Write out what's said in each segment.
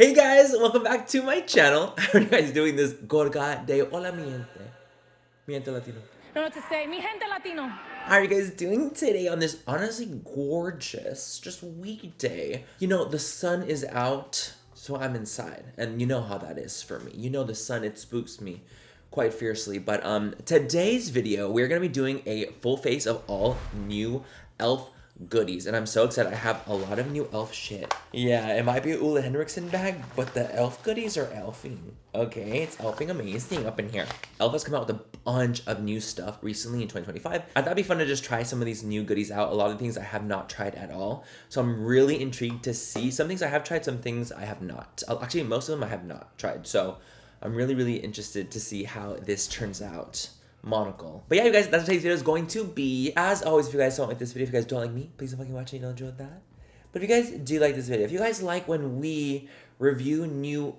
Hey guys, welcome back to my channel. How are you guys doing this gorga de hola miente latino? I don't know what to say. Mi gente latino. How are you guys doing today on this honestly gorgeous just weekday? You know, the sun is out, so I'm inside, and you know how that is for me. You know the sun, it spooks me quite fiercely. But today's video, we're gonna be doing a full face of all new e.L.F goodies, and I'm so excited. I have a lot of new e.L.F shit. Yeah, it might be Ole Henriksen bag, but the e.L.F goodies are e.L.Fing. Okay, it's e.L.Fing amazing up in here. e.L.F has come out with a bunch of new stuff recently in 2025. I thought it'd be fun to just try some of these new goodies out. A lot of things I have not tried at all, so I'm really intrigued to see. Some things I have tried, some things I have not. Actually, most of them I have not tried, so I'm really interested to see how this turns out. Monocle. But yeah, you guys, that's what today's video is going to be. As always, if you guys don't like this video, if you guys don't like me, please don't fucking watch it. You don't enjoy that. But if you guys do like this video, if you guys like when we review new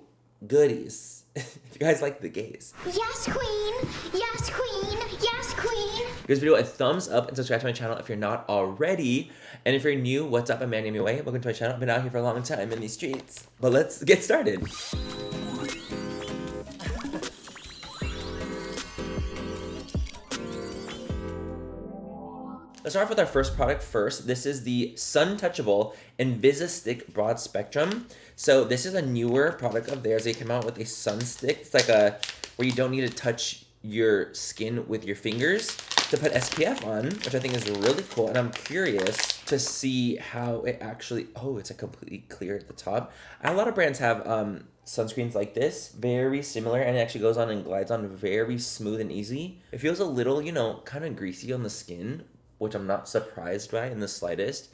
goodies, if you guys like the gays, Yes, queen. Yes, queen. Yes, queen. give this video a thumbs up and subscribe to my channel if you're not already. And if you're new, what's up? I'm MannyMua. Welcome to my channel. I've been out here for a long time in these streets. But let's get started. Let's start off with our first product first. This is the Sun Touchable Invisa Stick Broad Spectrum. So this is a newer product of theirs. They came out with a sun stick. It's like a, where you don't need to touch your skin with your fingers to put SPF on, which I think is really cool. And I'm curious to see how it actually, oh, it's a completely clear at the top. A lot of brands have sunscreens like this, very similar, and it actually goes on and glides on very smooth and easy. It feels a little, you know, kind of greasy on the skin, which I'm not surprised by in the slightest,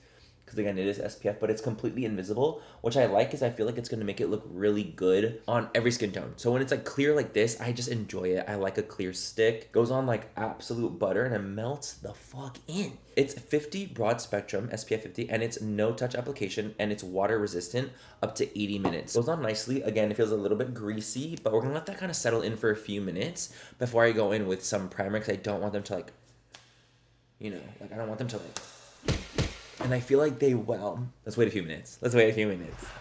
because again, it is SPF, but it's completely invisible, which I like because I feel like it's going to make it look really good on every skin tone. So when it's like clear like this, I just enjoy it. I like a clear stick. Goes on like absolute butter and it melts the fuck in. It's 50 broad spectrum, SPF 50, and it's no touch application, and it's water resistant up to 80 minutes. Goes on nicely. Again, it feels a little bit greasy, but we're going to let that kind of settle in for a few minutes before I go in with some primer, because I don't want them to like, you know, like I don't want them to like, and I feel like they will. Let's wait a few minutes.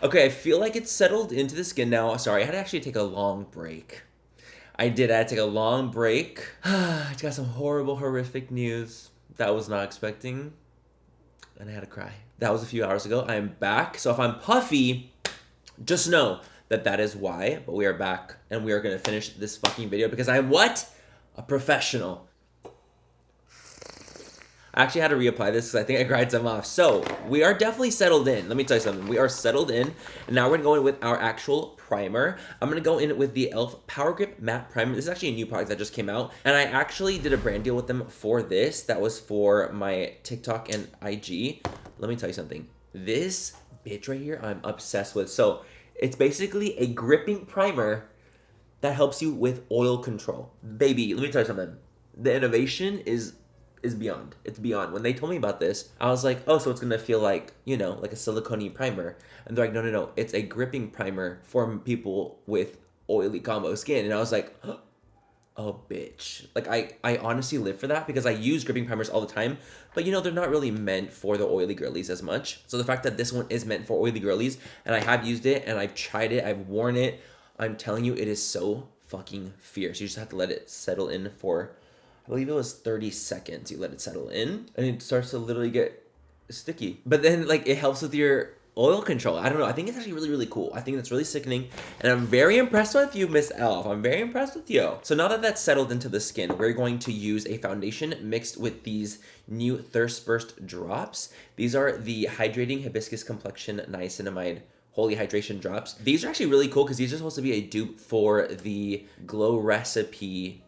Okay, I feel like it's settled into the skin now. Sorry, I had to actually take a long break. I had to take a long break. I got some horrific news that I was not expecting, and I had to cry. That was a few hours ago. I am back, so if I'm puffy, just know that that is why, but we are back, and we are gonna finish this fucking video because I am what? A professional. I actually had to reapply this because I think I cried some off. So we are definitely settled in. Let me tell you something. We are settled in. And now we're going to go in with our actual primer. I'm going to go in with the e.L.F Power Grip Matte Primer. This is actually a new product that just came out. And I actually did a brand deal with them for this. That was for my TikTok and IG. Let me tell you something. This bitch right here, I'm obsessed with. So it's basically a gripping primer that helps you with oil control. Baby, let me tell you something. The innovation is beyond. It's beyond. When they told me about this, I was like, oh, so it's gonna feel like, you know, like a silicone primer. And they're like, no, it's a gripping primer for people with oily combo skin. And I was like, oh, bitch. Like, I honestly live for that because I use gripping primers all the time, but you know, they're not really meant for the oily girlies as much. So the fact that this one is meant for oily girlies, and I have used it, and I've tried it, I've worn it, I'm telling you, it is so fucking fierce. You just have to let it settle in for, I believe it was 30 seconds. You let it settle in and it starts to literally get sticky. But then like it helps with your oil control. I don't know. I think it's actually really cool. I think that's really sickening. And I'm very impressed with you, Miss e.L.F. I'm very impressed with you. So now that that's settled into the skin, we're going to use a foundation mixed with these new Thirst Burst drops. These are the Hydrating Hibiscus Complexion Niacinamide Holy Hydration Drops. These are actually really cool because these are supposed to be a dupe for the Glow Recipe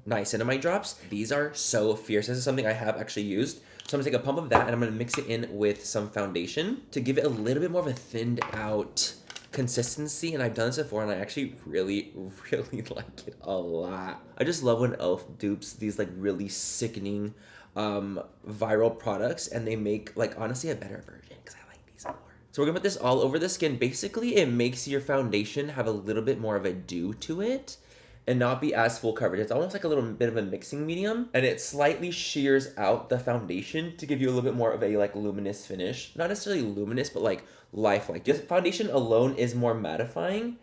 niacinamide drops. These are so fierce. This is something I have actually used. So I'm gonna take a pump of that and I'm gonna mix it in with some foundation to give it a little bit more of a thinned out consistency. And I've done this before and I actually really like it a lot. I just love when e.L.F dupes these like really sickening viral products, and they make like honestly a better version because I like these more. So we're gonna put this all over the skin. Basically, it makes your foundation have a little bit more of a dew to it and not be as full coverage. It's almost like a little bit of a mixing medium, and it slightly shears out the foundation to give you a little bit more of a like luminous finish. Not necessarily luminous, but like lifelike. Just foundation alone is more mattifying,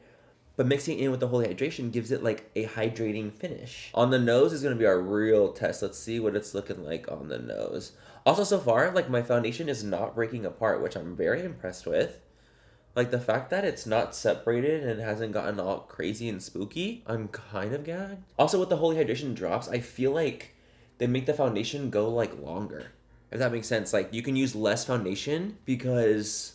but mixing it in with the Holy Hydration gives it like a hydrating finish. On the nose is gonna be our real test. Let's see what it's looking like on the nose. Also, so far, like my foundation is not breaking apart, which I'm very impressed with. Like the fact that it's not separated and hasn't gotten all crazy and spooky, I'm kind of gagged. Also with the Holy Hydration drops, I feel like they make the foundation go like longer. If that makes sense. Like you can use less foundation because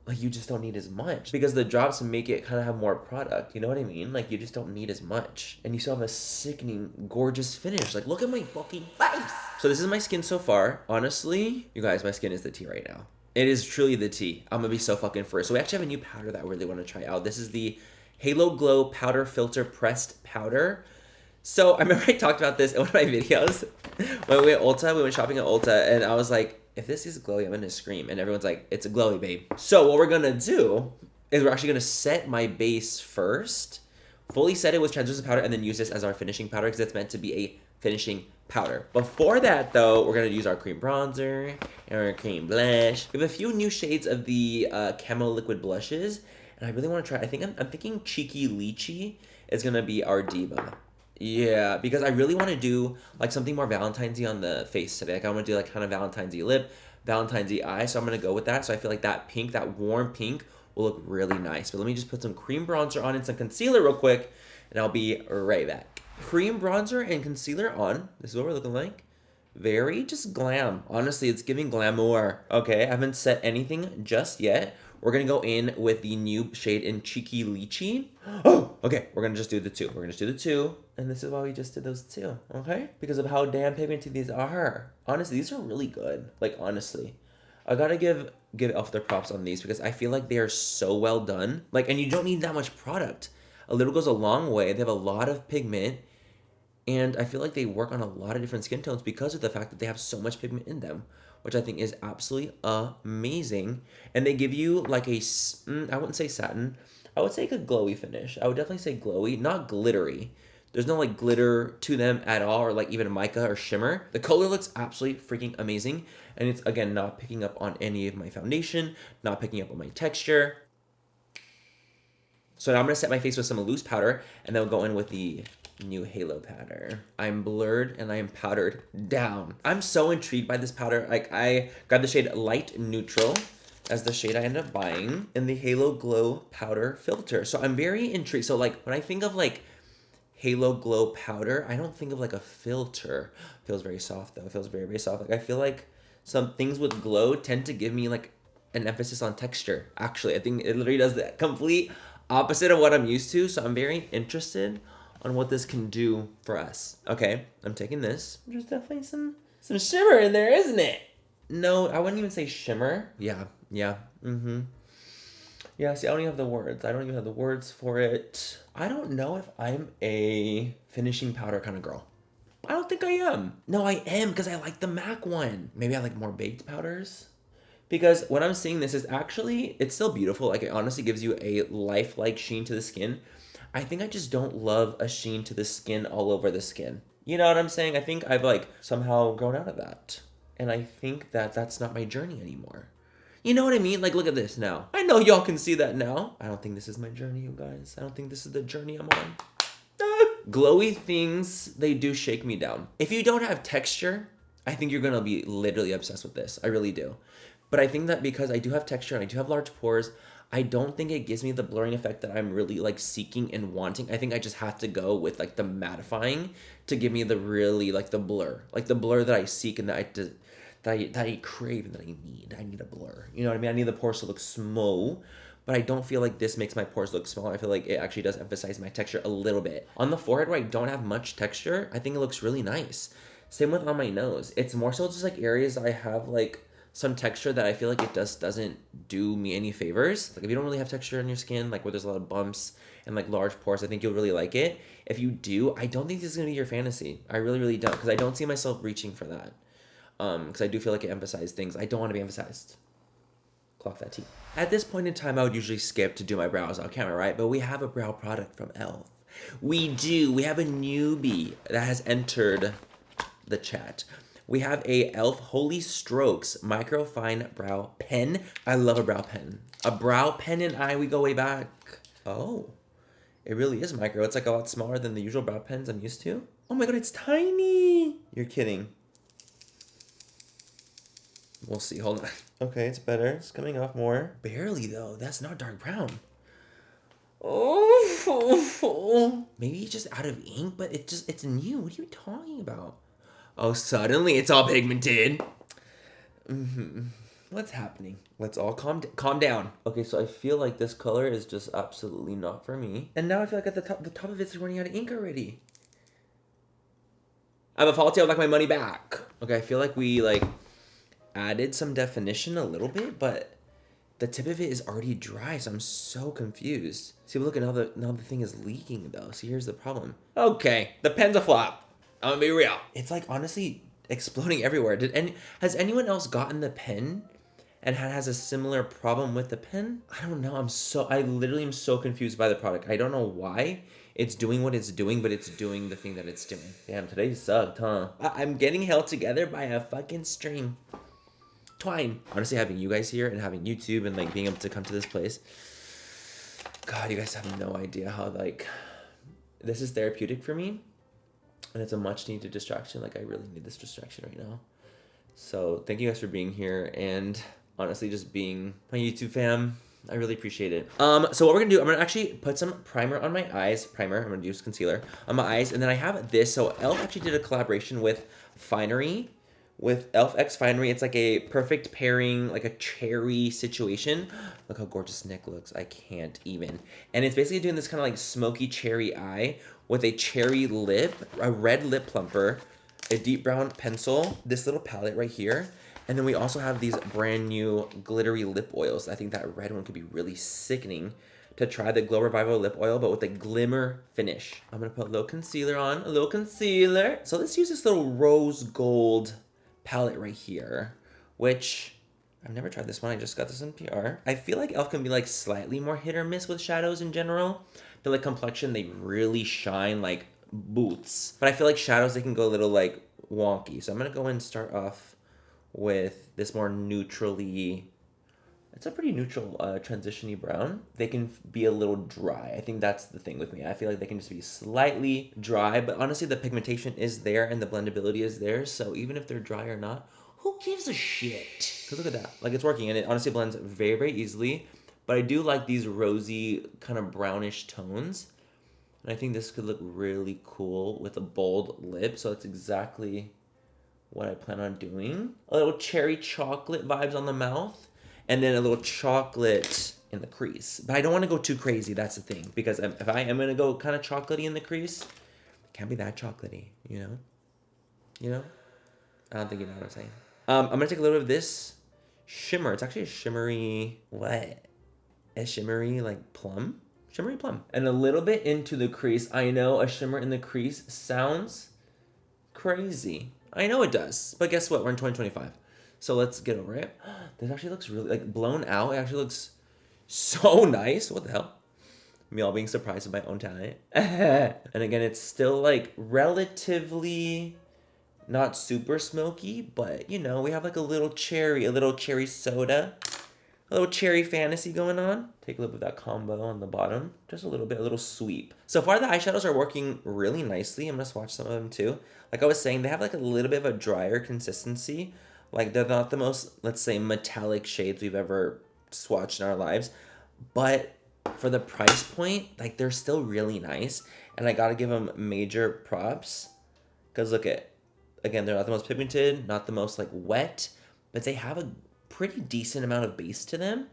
like you just don't need as much. Because the drops make it kind of have more product. You know what I mean? Like you just don't need as much. And you still have a sickening, gorgeous finish. Like look at my fucking face. So this is my skin so far. Honestly, you guys, my skin is the tea right now. It is truly the tea. I'm gonna be so fucking first. So we actually have a new powder that I really want to try out. This is the Halo Glow Powder Filter Pressed Powder. So I remember I talked about this in one of my videos. When we went shopping at Ulta, and I was like, if this is glowy, I'm gonna scream. And everyone's like, it's a glowy, babe. So what we're gonna do is we're actually gonna set my base first, fully set it with translucent powder, and then use this as our finishing powder because it's meant to be a finishing powder. Before that though, we're gonna use our cream bronzer and our cream blush. We have a few new shades of the Camo Liquid Blushes, and I really wanna try, I'm thinking Cheeky Lychee is gonna be our diva. Yeah, because I really wanna do like something more Valentine's-y on the face today. Like I wanna do like kind of Valentine's-y lip, Valentine's-y eye, so I'm gonna go with that. So I feel like that pink, that warm pink will look really nice. But let me just put some cream bronzer on and some concealer real quick, and I'll be right back. Cream bronzer and concealer on. This is what we're looking like. Very just glam. Honestly, it's giving glamour. Okay, I haven't set anything just yet. We're gonna go in with the new shade in Cheeky Lychee. Oh, okay, we're gonna just do the two. We're gonna just do the two. And this is why we just did those two, okay? Because of how damn pigmented these are. Honestly, these are really good. Like, honestly. I gotta give E.L.F their props on these because I feel like they are so well done. Like, and you don't need that much product. A little goes a long way. They have a lot of pigment. And I feel like they work on a lot of different skin tones because of the fact that they have so much pigment in them, which I think is absolutely amazing. And they give you like a, I wouldn't say satin, I would say like a glowy finish. I would definitely say glowy, not glittery. There's no like glitter to them at all, or like even a mica or shimmer. The color looks absolutely freaking amazing. And it's, again, not picking up on any of my foundation, not picking up on my texture. So now I'm gonna set my face with some loose powder, and then we'll go in with the new Halo powder. I'm blurred and I am powdered down. I'm so intrigued by this powder. Like I grabbed the shade Light Neutral as the shade I ended up buying in the Halo Glow Powder Filter. So I'm very intrigued. So like when I think of like Halo Glow powder, I don't think of like a filter. It feels very soft though. It feels very, very soft. Like I feel like some things with glow tend to give me like an emphasis on texture. Actually, I think it literally does the complete opposite of what I'm used to. So I'm very interested on what this can do for us. Okay, I'm taking this. There's definitely some shimmer in there, isn't it? No, I wouldn't even say shimmer. Yeah. Yeah, see, I don't even have the words. I don't even have the words for it. I don't know if I'm a finishing powder kind of girl. I don't think I am. No, I am because I like the MAC one. Maybe I like more baked powders. Because when I'm seeing this, it's still beautiful. Like it honestly gives you a lifelike sheen to the skin. I think I just don't love a sheen to the skin all over the skin. You know what I'm saying? I think I've like somehow grown out of that. And I think that that's not my journey anymore. You know what I mean? Like, look at this now. I know y'all can see that now. I don't think this is my journey, you guys. I don't think this is the journey I'm on. Glowy things, they do shake me down. If you don't have texture, I think you're gonna be literally obsessed with this. I really do. But I think that because I do have texture and I do have large pores, I don't think it gives me the blurring effect that I'm really like seeking and wanting. I think I just have to go with like the mattifying to give me the really like the blur. Like the blur that I seek and that I crave and that I need. I need a blur. You know what I mean? I need the pores to look small, but I don't feel like this makes my pores look small. I feel like it actually does emphasize my texture a little bit. On the forehead where I don't have much texture, I think it looks really nice. Same with on my nose. It's more so just like areas I have like some texture that I feel like it doesn't do me any favors. Like if you don't really have texture on your skin, like where there's a lot of bumps and like large pores, I think you'll really like it. If you do, I don't think this is gonna be your fantasy. I really, really don't, because I don't see myself reaching for that. Because I do feel like it emphasizes things I don't want to be emphasized. Clock that T. At this point in time, I would usually skip to do my brows on camera, right? But we have a brow product from E.L.F. We do. We have a newbie that has entered the chat. We have a E.L.F Holy Strokes Microfine Brow Pen. I love a brow pen. A brow pen and eye, we go way back. Oh, it really is micro. It's like a lot smaller than the usual brow pens I'm used to. Oh my god, it's tiny. You're kidding. We'll see, hold on. Okay, it's better. It's coming off more. Barely though, that's not dark brown. Oh, maybe it's just out of ink, but it's new. What are you talking about? Oh, suddenly it's all pigmented. What's happening? Let's all calm down. Okay, so I feel like this color is just absolutely not for me. And now I feel like at the top of it's running out of ink already. I'm a faulty, I would like my money back. Okay, I feel like we like added some definition a little bit, but the tip of it is already dry, so I'm so confused. See, look at now the thing is leaking though. See, here's the problem. Okay, the pen's a flop. I'm gonna be real. It's like honestly exploding everywhere. Has anyone else gotten the pen and has a similar problem with the pen? I don't know. I literally am so confused by the product. I don't know why it's doing what it's doing, but it's doing the thing that it's doing. Damn, today sucked, huh? I'm getting held together by a fucking string. Twine. Honestly, having you guys here and having YouTube and like being able to come to this place, God, you guys have no idea how like this is therapeutic for me, and it's a much needed distraction. Like I really need this distraction right now. So thank you guys for being here and honestly just being my YouTube fam. I really appreciate it. So what we're gonna do, I'm gonna actually put some primer on my eyes. I'm gonna use concealer on my eyes, and then I have this. So E.L.F actually did a collaboration with Finery. With E.L.F X Finery, it's like a perfect pairing, like a cherry situation. Look how gorgeous Nick looks. I can't even. And it's basically doing this kind of like smoky cherry eye with a cherry lip, a red lip plumper, a deep brown pencil, this little palette right here. And then we also have these brand new glittery lip oils. I think that red one could be really sickening to try the Glow Revival lip oil, but with a glimmer finish. I'm gonna put a little concealer on, a little concealer. So let's use this little rose gold palette right here, which I've never tried this one. I just got this in PR. I feel like E.L.F can be like slightly more hit or miss with shadows in general. I feel like complexion, they really shine like boots. But I feel like shadows, they can go a little like wonky. So I'm gonna go and start off with this more neutrally, it's a pretty neutral transition-y brown. They can be a little dry. I think that's the thing with me. I feel like they can just be slightly dry, but honestly the pigmentation is there and the blendability is there. So even if they're dry or not, who gives a shit? Because look at that, like it's working and it honestly blends very, very easily. But I do like these rosy kind of brownish tones. And I think this could look really cool with a bold lip. So that's exactly what I plan on doing. A little cherry chocolate vibes on the mouth. And then a little chocolate in the crease. But I don't want to go too crazy, that's the thing. Because if I am going to go kind of chocolatey in the crease, it can't be that chocolatey, you know? You know? I don't think you know what I'm saying. I'm going to take a little bit of this shimmer. It's actually a shimmery, what? A shimmery, like, plum? Shimmery plum. And a little bit into the crease. I know a shimmer in the crease sounds crazy. I know it does. But guess what? We're in 2025. So let's get over it. This actually looks really, like, blown out. It actually looks so nice. What the hell? Me all being surprised by my own talent. And again, it's still, like, relatively not super smoky. But, you know, we have, like, a little cherry soda. A little cherry fantasy going on. Take a little bit of that combo on the bottom. Just a little bit, a little sweep. So far, the eyeshadows are working really nicely. I'm going to swatch some of them, too. Like I was saying, they have, like, a little bit of a drier consistency. Like, they're not the most, let's say, metallic shades we've ever swatched in our lives. But for the price point, like, they're still really nice. And I gotta give them major props. Because look at, again, they're not the most pigmented, not the most, like, wet. But they have a pretty decent amount of base to them.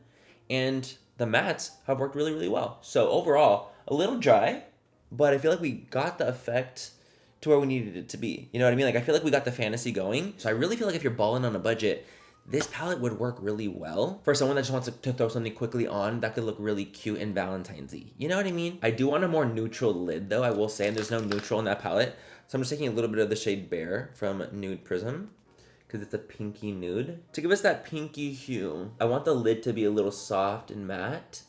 And the mattes have worked really, really well. So overall, a little dry. But I feel like we got the effect to where we needed it to be. You know what I mean? Like, I feel like we got the fantasy going. So I really feel like if you're balling on a budget, this palette would work really well for someone that just wants to throw something quickly on that could look really cute and Valentine's-y. You know what I mean? I do want a more neutral lid, though, I will say, and there's no neutral in that palette. So I'm just taking a little bit of the shade Bare from Nude Prism, because it's a pinky nude. To give us that pinky hue, I want the lid to be a little soft and matte,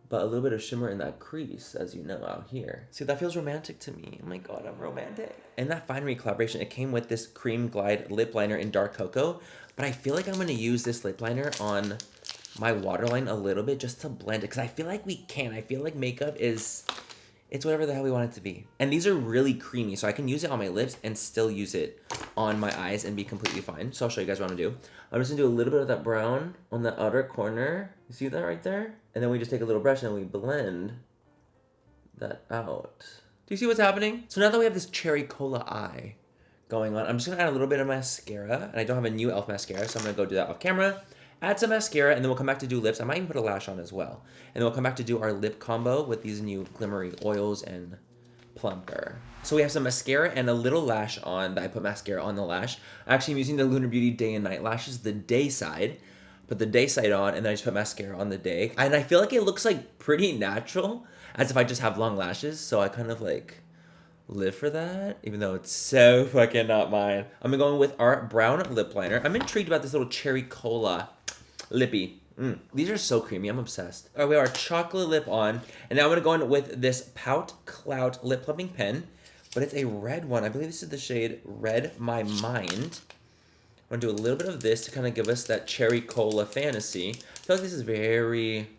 but a little bit of shimmer in that crease, as you know, out here. See, that feels romantic to me. Oh my God, I'm romantic. And that Finery collaboration, it came with this Cream Glide lip liner in Dark Cocoa, but I feel like I'm gonna use this lip liner on my waterline a little bit just to blend it, because I feel like we can. I feel like makeup is, it's whatever the hell we want it to be. And these are really creamy, so I can use it on my lips and still use it on my eyes and be completely fine. So I'll show you guys what I'm gonna do. I'm just gonna do a little bit of that brown on the outer corner. You see that right there? And then we just take a little brush and we blend that out. Do you see what's happening? So now that we have this cherry cola eye going on, I'm just gonna add a little bit of mascara. And I don't have a new e.l.f mascara, so I'm gonna go do that off camera. Add some mascara, and then we'll come back to do lips. I might even put a lash on as well. And then we'll come back to do our lip combo with these new glimmery oils and plumper. So we have some mascara and a little lash on that I put mascara on the lash. Actually, I'm using the Lunar Beauty Day and Night Lashes, the day side. Put the day side on, and then I just put mascara on the day. And I feel like it looks like pretty natural, as if I just have long lashes. So I kind of like live for that, even though it's so fucking not mine. I'm gonna go in with our brown lip liner. I'm intrigued about this little cherry cola lippy. These are so creamy. I'm obsessed. All right, we have our chocolate lip on, and now I'm gonna go in with this Pout Clout lip plumping pen, but it's a red one. I believe this is the shade Red My Mind. I'm gonna do a little bit of this to kind of give us that cherry cola fantasy. I feel like this is very,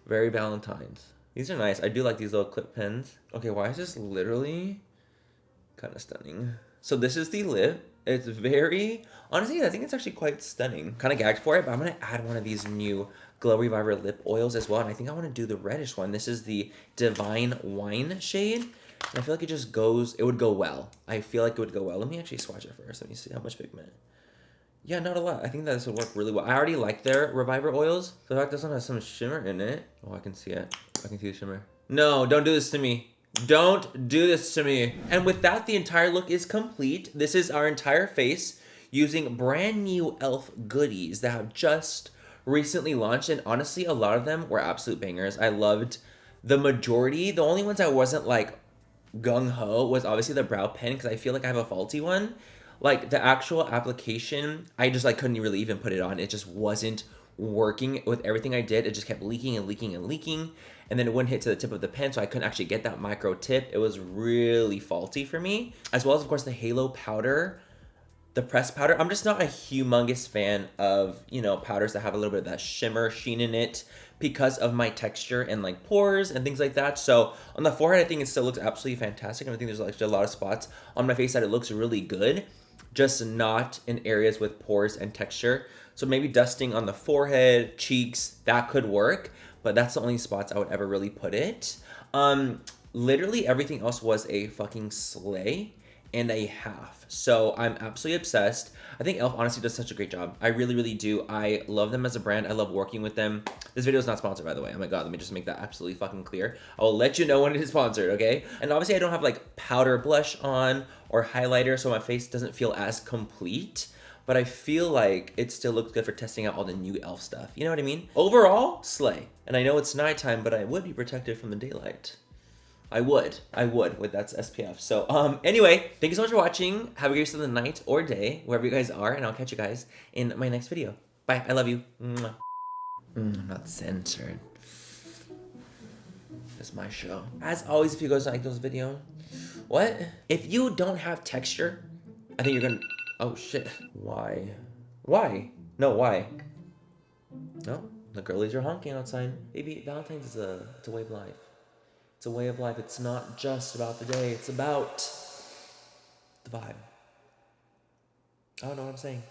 very Valentine's. These are nice. I do like these little clip pens. Okay, why is this literally kind of stunning? So this is the lip. It's very, honestly, I think it's actually quite stunning. Kind of gagged for it, but I'm gonna add one of these new Glow Reviver lip oils as well. And I think I wanna do the reddish one. This is the Divine Wine shade. And I feel like it just goes, it would go well. I feel like it would go well. Let me actually swatch it first. Let me see how much pigment. Yeah, not a lot. I think that this would work really well. I already like their Reviver oils. The fact this one has some shimmer in it. Oh, I can see it. I can see the shimmer. No, don't do this to me. Don't do this to me. And with that, the entire look is complete. This is our entire face using brand new e.l.f. goodies that have just recently launched. And honestly, a lot of them were absolute bangers. I loved the majority. The only ones I wasn't like gung-ho was obviously the brow pen, because I feel like I have a faulty one. Like the actual application, I just like couldn't really even put it on. It just wasn't working with everything I did. It just kept leaking and leaking and leaking. And then it wouldn't hit to the tip of the pen, so I couldn't actually get that micro tip. It was really faulty for me. As well as, of course, the Halo powder, the pressed powder. I'm just not a humongous fan of, you know, powders that have a little bit of that shimmer sheen in it because of my texture and like pores and things like that. So on the forehead, I think it still looks absolutely fantastic. And I think there's actually a lot of spots on my face that it looks really good, just not in areas with pores and texture. So maybe dusting on the forehead, cheeks, that could work, but that's the only spots I would ever really put it. Literally everything else was a fucking slay and a half. So I'm absolutely obsessed. I think e.l.f. honestly does such a great job. I really, really do. I love them as a brand. I love working with them. This video is not sponsored, by the way. Oh my god, let me just make that absolutely fucking clear. I will let you know when it is sponsored, okay? And obviously I don't have like powder blush on or highlighter, so my face doesn't feel as complete. But I feel like it still looks good for testing out all the new e.l.f. stuff. You know what I mean? Overall, slay. And I know it's nighttime, but I would be protected from the daylight. I would with that's SPF. So anyway, thank you so much for watching. Have a great rest of the night or day, wherever you guys are, and I'll catch you guys in my next video. Bye, I love you. Mwah. Not censored. It's my show. As always, if you guys like those videos, what? If you don't have texture, I think you're gonna, oh shit. Why? Why? No, why? No, the girlies are honking outside. Baby, Valentine's is it's a way of life. It's a way of life. It's not just about the day. It's about the vibe. I don't know what I'm saying.